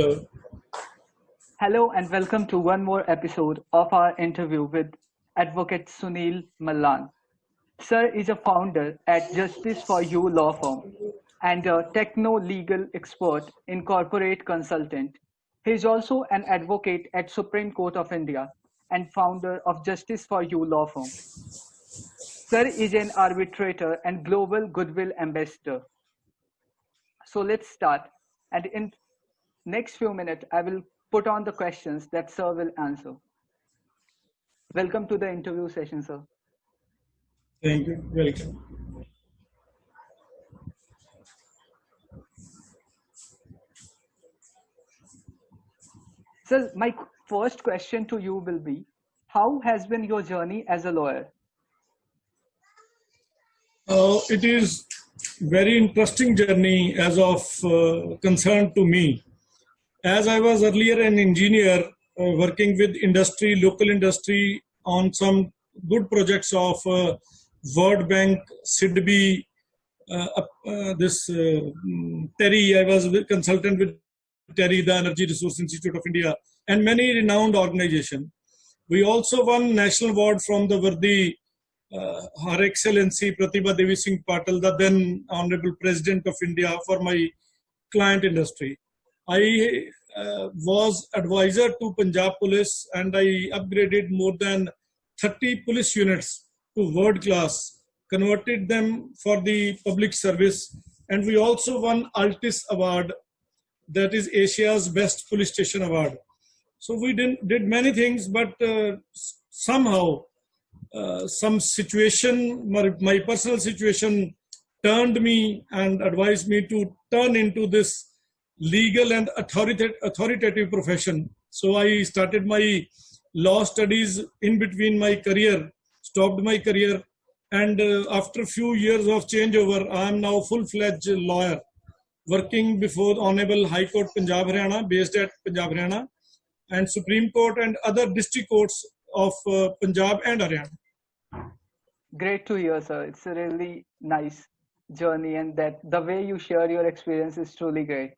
Hello. Hello and welcome to one more episode of our interview with Advocate Sunil Mallan. Sir is a founder at Justice for You law firm and a techno-legal expert in corporate consultant. He is also an advocate at Supreme Court of India and founder of Justice for You law firm. Sir is an arbitrator and global goodwill ambassador. So let's start. And in next few minutes, I will put on the questions that Sir will answer. Welcome to the interview session, Sir. Thank you. Welcome. Sir, my first question to you will be, how has been your journey as a lawyer? It is very interesting journey as of concern to me. As I was earlier an engineer working with industry, local industry on some good projects of World Bank, SIDBI, TERI. I was a consultant with TERI, the Energy Resource Institute of India, and many renowned organizations. We also won national award from the Vardi Her Excellency Pratibha Devi Singh Patil, the then Honorable President of India, for my client industry. I was advisor to Punjab Police and I upgraded more than 30 police units to world class, converted them for the public service, and we also won Altis Award, that is Asia's Best Police Station Award. So we did many things, but somehow some situation, my personal situation turned me and advised me to turn into this legal and authoritative profession. So I started my law studies in between my career, stopped my career, and after a few years of changeover, I am now full-fledged lawyer, working before Honorable High Court Punjab Haryana, based at Punjab Haryana, and Supreme Court and other district courts of Punjab and Haryana. Great to hear, sir. It's a really nice journey, and that the way you share your experience is truly great.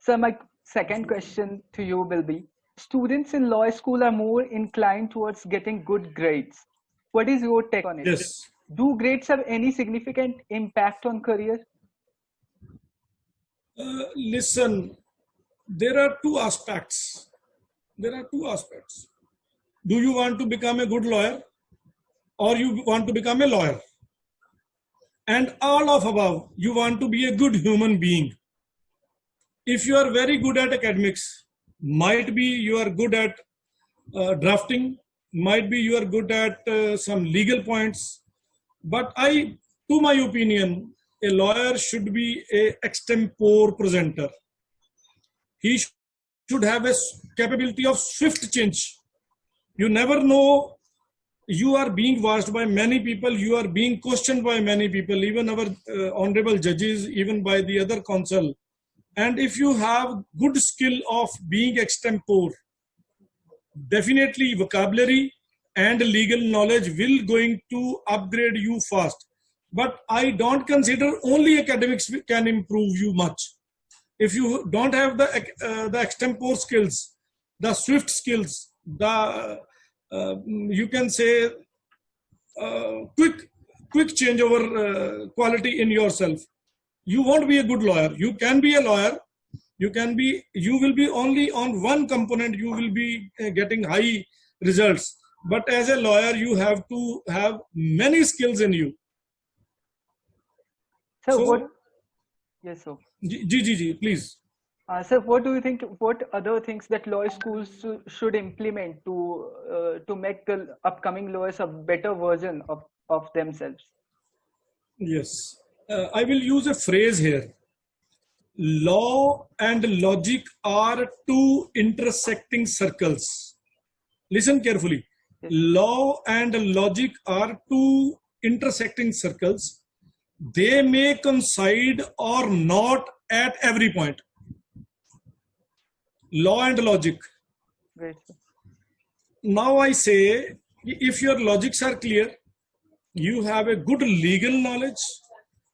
Sir, my second question to you will be, students in law school are more inclined towards getting good grades. What is your take on it? Yes. Do grades have any significant impact on career? Listen, there are two aspects. Do you want to become a good lawyer or you want to become a lawyer? And all of above, you want to be a good human being. If you are very good at academics, might be you are good at drafting, might be you are good at some legal points. But to my opinion, a lawyer should be a extempore presenter. He should have a capability of swift change. You never know, you are being watched by many people, you are being questioned by many people, even our honorable judges, even by the other counsel. And if you have good skill of being extempore, definitely vocabulary and legal knowledge will going to upgrade you fast. But I don't consider only academics can improve you much. If you don't have the extempore skills, the swift skills, you can say quick changeover quality in yourself, you won't be a good lawyer. You can be a lawyer. You will be only on one component, you will be getting high results. But as a lawyer, you have to have many skills in you. So yes, sir. Please. Sir, what do you think? What other things that law schools should implement to make the upcoming lawyers a better version of themselves? Yes, I will use a phrase here. Law and logic are two intersecting circles. Listen carefully. Yes. Law and logic are two intersecting circles. They may coincide or not at every point. Law and logic. Great. Now I say, if your logics are clear, you have a good legal knowledge,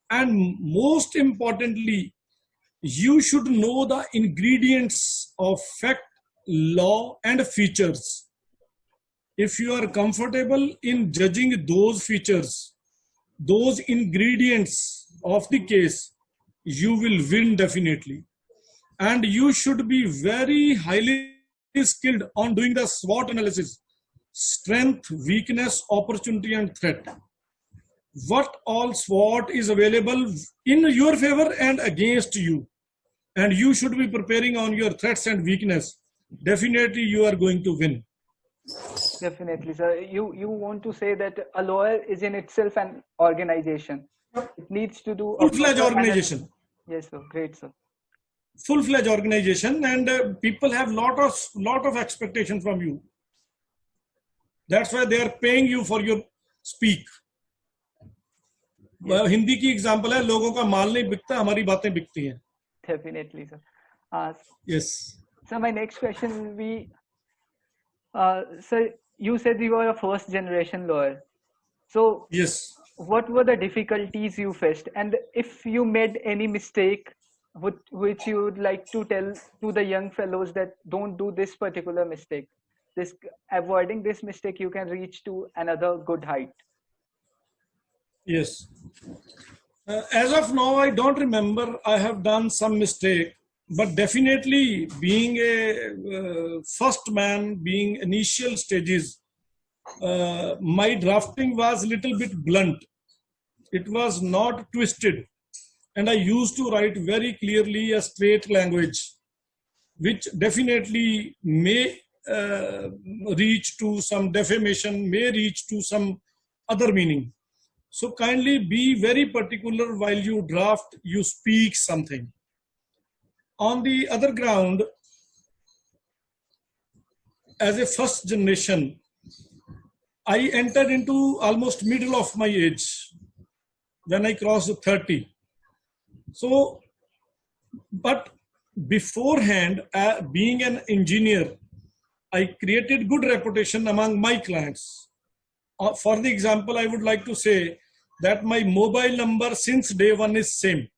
and most importantly, you should know the ingredients of fact, law, and features. If you are comfortable in judging those features, those ingredients of the case, you will win definitely. And you should be very highly skilled on doing the SWOT analysis: strength, weakness, opportunity, and threat. What all SWOT is available in your favor and against you. And you should be preparing on your threats and weakness. Definitely you are going to win. Definitely, sir. You want to say that a lawyer is in itself an organization. It needs to do a Full-fledged proper organization. Yes, sir. Great, sir. Full-fledged organization, and people have lot of expectation from you. That's why they are paying you for your speak. Hindi की example है, लोगों का माल नहीं बिकता, हमारी बातें बिकती हैं. Definitely, sir. Yes. So my next question will be, sir, you said you were a first generation lawyer. So Yes. what were the difficulties you faced? And if you made any mistake, which you would like to tell to the young fellows that don't do this particular mistake, avoiding this mistake, you can reach to another good height. Yes. As of now, I don't remember I have done some mistake, but definitely being a first man, being initial stages, my drafting was a little bit blunt. It was not twisted. And I used to write very clearly a straight language, which definitely may reach to some defamation, may reach to some other meaning. So kindly be very particular while you draft, you speak something. On the other ground, as a first generation, I entered into almost middle of my age when I crossed 30. So, but beforehand, being an engineer, I created good reputation among my clients. For the example, I would like to say that my mobile number since day one is same,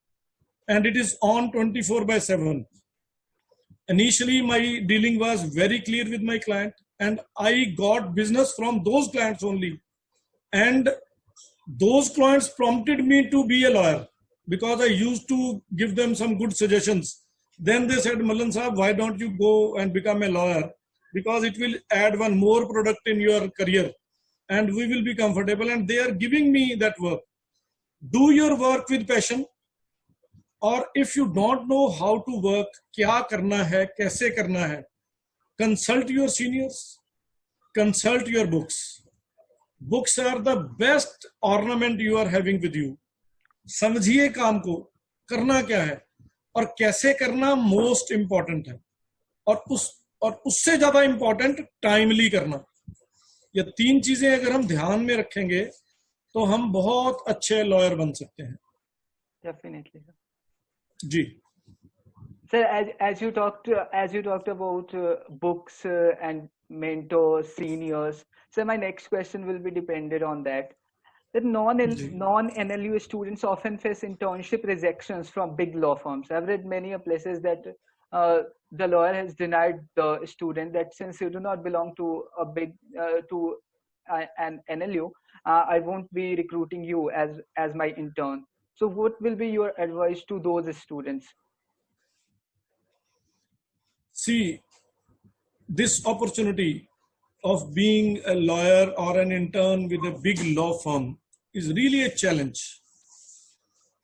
and it is on 24/7. Initially, my dealing was very clear with my client, and I got business from those clients only. And those clients prompted me to be a lawyer because I used to give them some good suggestions. Then they said, Mallan Sahab, why don't you go and become a lawyer? Because it will add one more product in your career and we will be comfortable. And they are giving me that work. Do your work with passion. Or if you don't know how to work, क्या करना है, कैसे करना है, consult your seniors, consult your books. Books are the best ornament you are having with you. समझिए काम को, करना क्या है और कैसे करना most important है, और उससे ज्यादा important timely करना. ये तीन चीजें अगर हम ध्यान में रखेंगे तो हम बहुत अच्छे लॉयर बन सकते हैं. Definitely. Ji. Sir, as you talked about books and mentors, seniors. So my next question will be dependent on that. That non-NLU students often face internship rejections from big law firms. I've read many places that the lawyer has denied the student that since you do not belong to a big an NLU, I won't be recruiting you as my intern. So what will be your advice to those students? See, this opportunity of being a lawyer or an intern with a big law firm is really a challenge.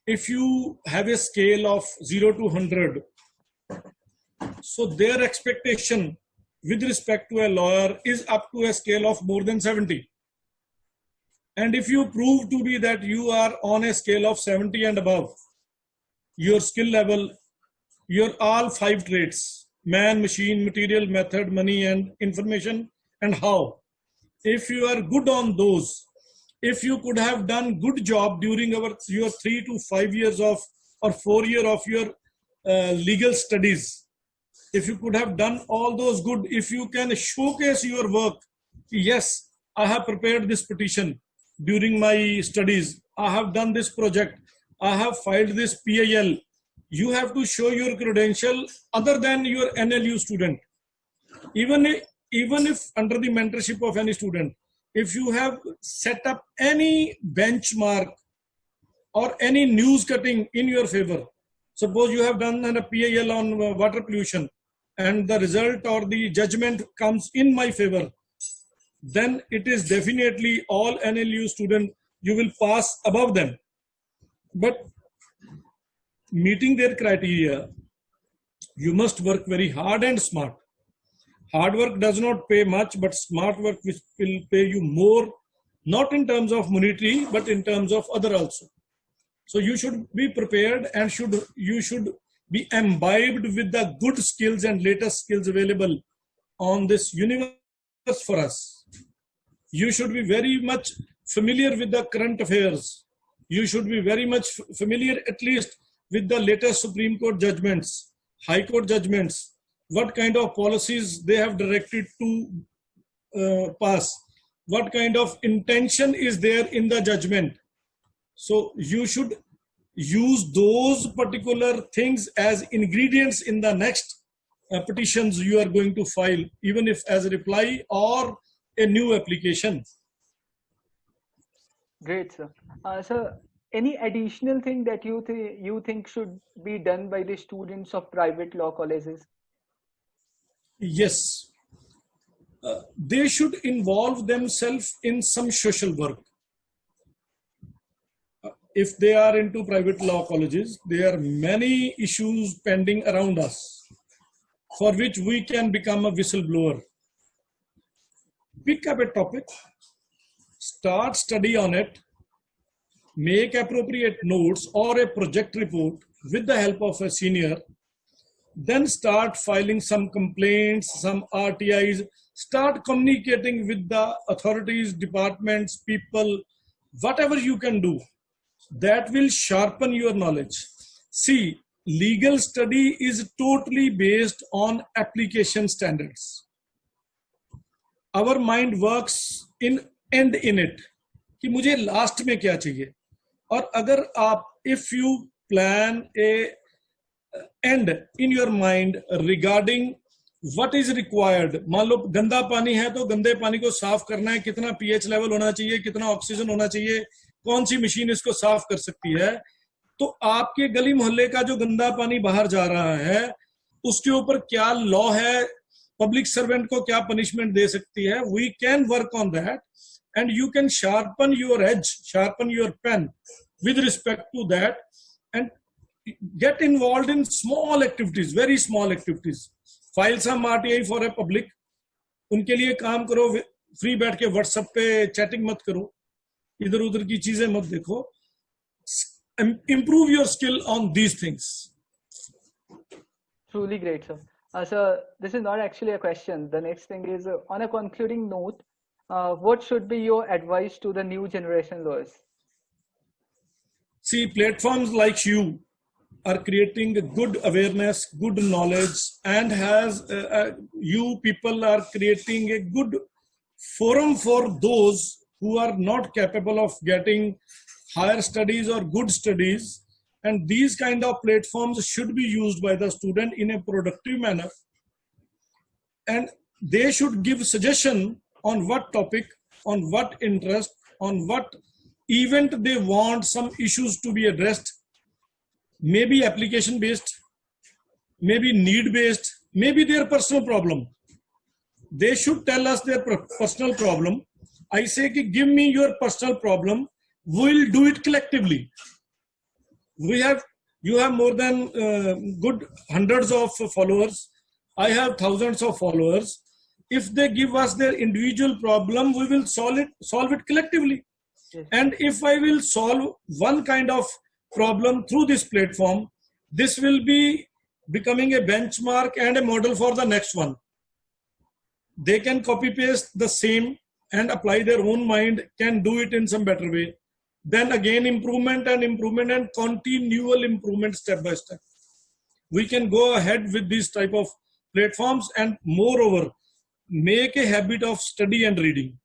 If you have a scale of 0 to 100, so their expectation with respect to a lawyer is up to a scale of more than 70. And if you prove to be that you are on a scale of 70 and above, your skill level, your all 5 traits, man, machine, material, method, money, and information, and how. If you are good on those, if you could have done good job during your 3 to 5 years of or 4 years of your legal studies, if you could have done all those good, if you can showcase your work, yes, I have prepared this petition during my studies, I have done this project, I have filed this PIL, you have to show your credential other than your NLU student. Even if under the mentorship of any student, if you have set up any benchmark or any news cutting in your favor, suppose you have done a PIL on water pollution and the result or the judgment comes in my favor, then it is definitely all NLU student, you will pass above them. But meeting their criteria, you must work very hard and smart. Hard work does not pay much, but smart work which will pay you more, not in terms of monetary, but in terms of other also. So you should be prepared and you should be imbibed with the good skills and latest skills available on this universe for us. You should be very much familiar with the current affairs. You should be very much familiar at least with the latest Supreme Court judgments, High Court judgments, what kind of policies they have directed to pass, what kind of intention is there in the judgment. So you should use those particular things as ingredients in the next petitions you are going to file, even if as a reply or a new application. Great, sir. Sir, any additional thing that you think should be done by the students of private law colleges? Yes, they should involve themselves in some social work. If they are into private law colleges, there are many issues pending around us for which we can become a whistleblower. Pick up a topic, start study on it, make appropriate notes or a project report with the help of a senior, then start filing some complaints, some RTIs, start communicating with the authorities, departments, people, whatever you can do. That will sharpen your knowledge. See, legal study is totally based on application standards. Our mind works in end in it कि मुझे last में क्या चाहिए. और अगर आप if you plan a end in your mind regarding what is required, मान लो गंदा पानी है तो गंदे पानी को साफ करना है, कितना pH लेवल होना चाहिए, कितना ऑक्सीजन होना चाहिए, कौन सी मशीन इसको साफ कर सकती है, तो आपके गली मोहल्ले का जो गंदा पानी बाहर जा रहा है उसके ऊपर क्या लॉ है, पब्लिक सर्वेंट को क्या पनिशमेंट दे सकती है. We can work on that and you can sharpen your edge, sharpen your pen with respect to that and get involved in small activities, very small activities. File some RTI for a public. उनके लिए काम करो, free बैठ के WhatsApp पे chatting मत करो, इधर उधर की चीजें मत देखो. Improve your skill on these things. Truly great, sir. Sir, this is not actually a question. The next thing is, on a concluding note, what should be your advice to the new generation lawyers? See, platforms like you are creating good awareness, good knowledge, and you people are creating a good forum for those who are not capable of getting higher studies or good studies. And these kind of platforms should be used by the student in a productive manner. And they should give suggestion on what topic, on what interest, on what event they want some issues to be addressed. Maybe application based, maybe need based, maybe their personal problem. They should tell us their personal problem. I say, give me your personal problem. We'll do it collectively. You have more than good hundreds of followers. I have thousands of followers. If they give us their individual problem, we will solve it collectively. Yes. And if I will solve one kind of problem through this platform, this will be becoming a benchmark and a model for the next one. They can copy paste the same and apply their own mind, can do it in some better way. Then again improvement and continual improvement step by step. We can go ahead with these type of platforms, and moreover, make a habit of study and reading.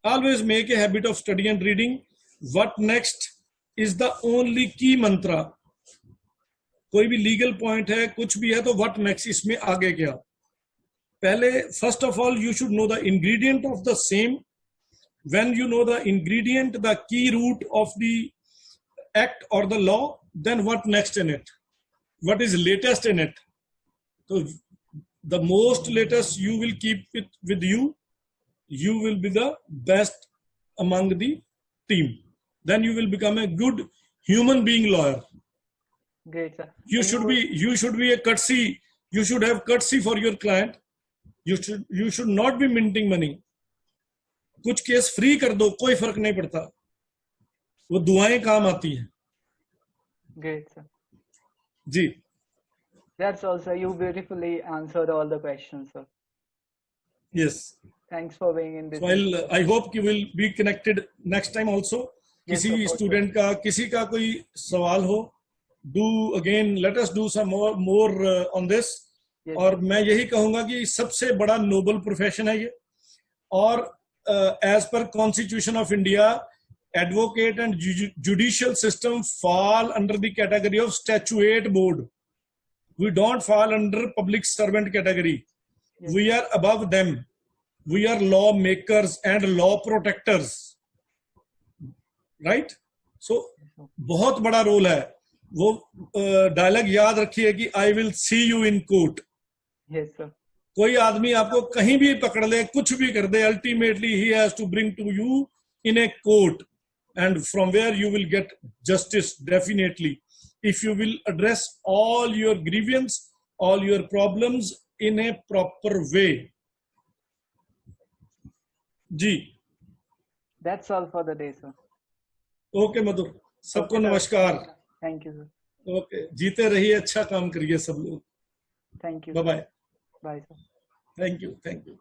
Always make a habit of study and reading. What next is the only key mantra. कोई भी legal point है, कुछ भी है, तो what next, इसमें आगे क्या. पहले first of all you should know the ingredient of the same. When you know the ingredient, the key root of the act और the law, then what next in it, what is latest in it. So the most latest you will keep it with you, you will be the best among the team, then you will become a good human being lawyer. Great, sir. You should be a courtesy, you should have courtesy for your client. You should not be minting money. कुछ case free कर दो, कोई फर्क नहीं पड़ता, वो दुआएं काम आती हैं. Great, sir. जी. That's all, sir. You beautifully answered all the questions, sir. Yes. Thanks for being in this. So I hope you will be connected next time also. Yes, किसी स्टूडेंट का, किसी का कोई सवाल हो, do again, let us do some more on this. Yes, और मैं यही कहूंगा कि सबसे बड़ा नोबल प्रोफेशन है ये. और as per Constitution of India, advocate and judicial system fall under the category of statutory board. We don't fall under public servant category. Yes. We are above them. We are lawmakers and law protectors. Right? So, बहुत बड़ा role है. वो dialogue याद रखिए कि I will see you in court. Yes, sir. कोई आदमी आपको कहीं भी पकड़ ले, कुछ भी कर दे, ultimately he has to bring to you in a court. And from where you will get justice, definitely, if you will address all your grievance, all your problems in a proper way. Ji. That's all for the day, sir. Okay, मधुर, सबको नमस्कार. Thank you, sir. Okay, जीते रहिए, अच्छा काम करिए सब लोग. Thank you. Bye bye. Bye, sir. Thank you.